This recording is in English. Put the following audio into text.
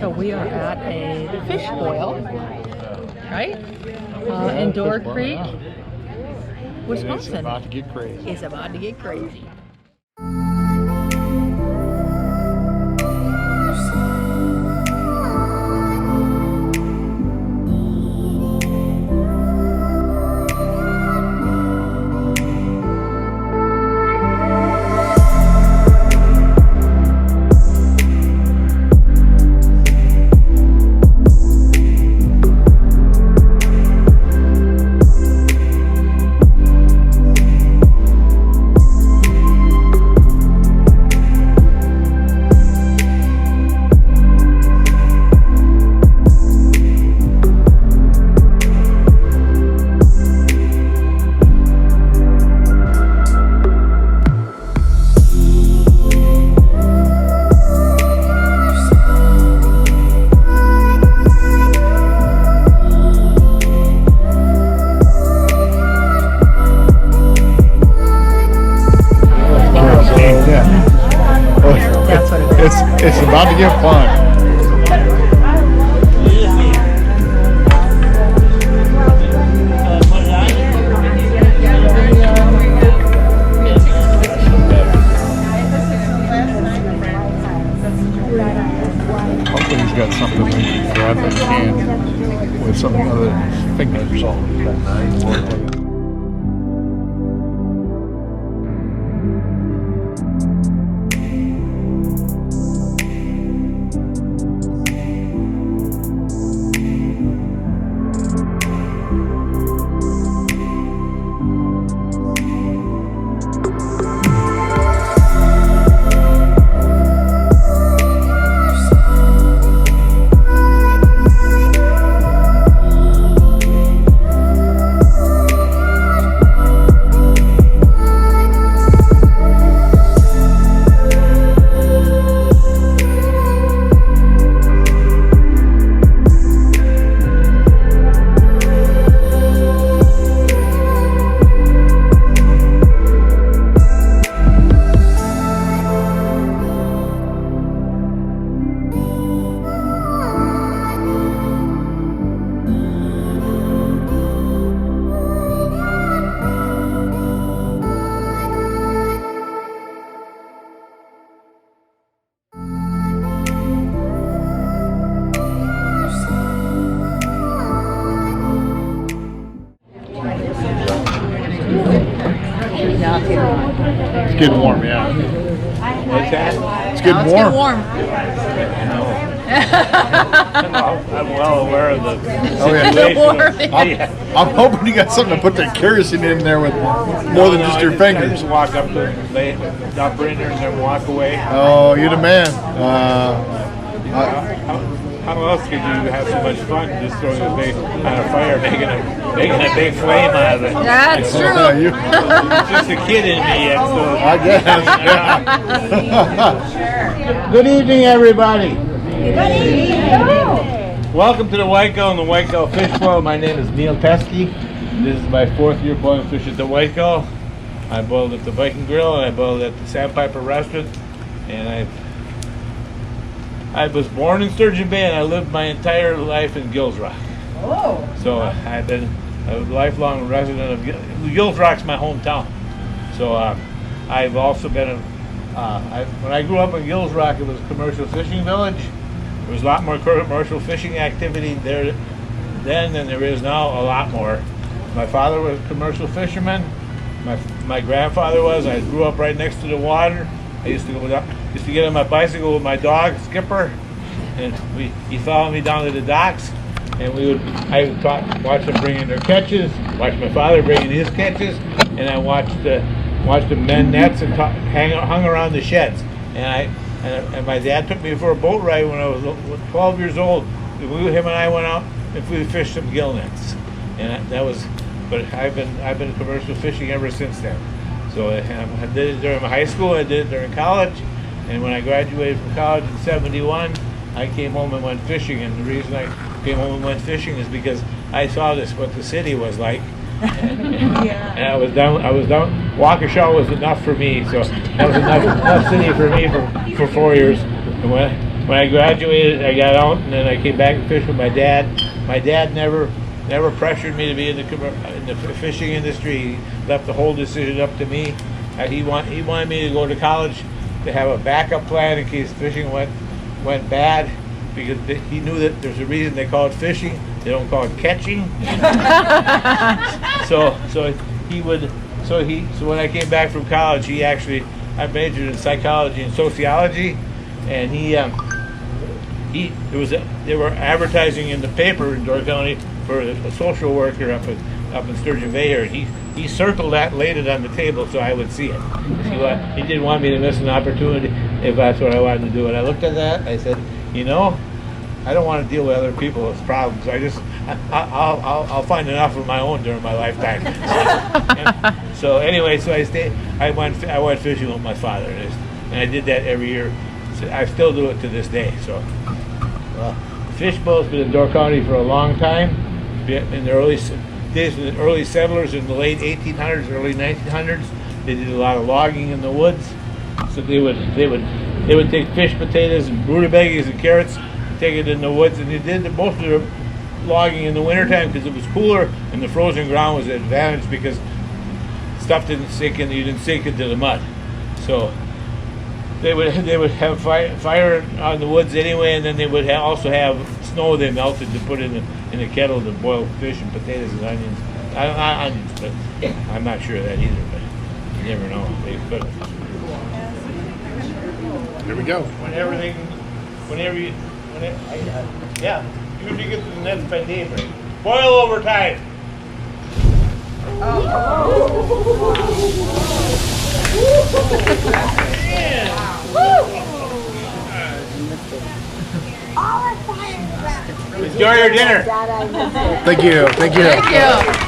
So we are at a fish boil, right? In Door Creek, Wisconsin. It's about to get crazy. It's about to get crazy. That's what it is. It's about to get fun. Hopefully he's got something we can grab in the hand with some other fingers on. It's getting warm, yeah. What's that? It's getting Now warm. I'm well aware of the yeah. I'm hoping you got something to put that kerosene in there with more than just your I fingers. just walk up to the operator and then walk away. Oh, you're the man. How else could you have so much fun just throwing a big on a fire, making a big flame out of it? That's true. It's just a kid in me yet, so. I guess. Yeah. Good evening, everybody. Good evening. Welcome to the Whitegill and the Whitegill Fish Boil. My name is Neil Pesky. This is my 4th year boiling fish at the Whitegill. I boiled at the Viking Grill and I boiled at the Sandpiper Restaurant. And I was born in Sturgeon Bay and I lived my entire life in Gills Rock. Oh. So I've been a lifelong resident of Gills Rock's my hometown. So I've also been when I grew up in Gills Rock, it was a commercial fishing village. There was a lot more commercial fishing activity there then than there is now, a lot more. My father was a commercial fisherman. My grandfather was. I grew up right next to the water. I used to get on my bicycle with my dog Skipper, and he followed me down to the docks, and I would watch them bring in their catches, watch my father bring in his catches, and I watched them mend nets and hung around the sheds. And my dad took me for a boat ride when I was 12 years old. Him and I went out and we fished some gill nets, and but I've been commercial fishing ever since then. So I did it during my high school, I did it during college, and when I graduated from college in '71, I came home and went fishing. And the reason I came home and went fishing is because I saw what the city was like. And I was down. Waukesha was enough for me, so that was enough city for me for 4 years. And when I graduated, I got out, and then I came back and fished with my dad. My dad never pressured me to be in the fishing industry. He left the whole decision up to me. He wanted me to go to college to have a backup plan in case fishing went bad, because he knew that there's a reason they call it fishing. They don't call it catching. So when I came back from college, I majored in psychology and sociology, and they were advertising in the paper in Door County for a social worker up in Sturgeon Bay here. He circled that, laid it on the table so I would see it. He didn't want me to miss an opportunity if that's what I wanted to do. And I looked at that, I said, I don't want to deal with other people's problems. I'll find enough of my own during my lifetime. So anyway, I went fishing with my father, and I did that every year. So I still do it to this day. So, fish boat's been in Door County for a long time. In the early days of the early settlers in the late 1800s, early 1900s, they did a lot of logging in the woods. So they would take fish, potatoes, and rutabagas and carrots, take it in the woods, and they did most of their logging in the wintertime because it was cooler and the frozen ground was an advantage because stuff didn't sink in. You didn't sink into the mud. So they would have fire on the woods anyway, and then they would also have snow they melted to put in the kettle to boil fish and potatoes and onions. Not onions, but I'm not sure of that either. But you never know. They could. Here we go. Usually get to the nets by daybreak. Boil over time. Enjoy your dinner. Thank you. Thank you.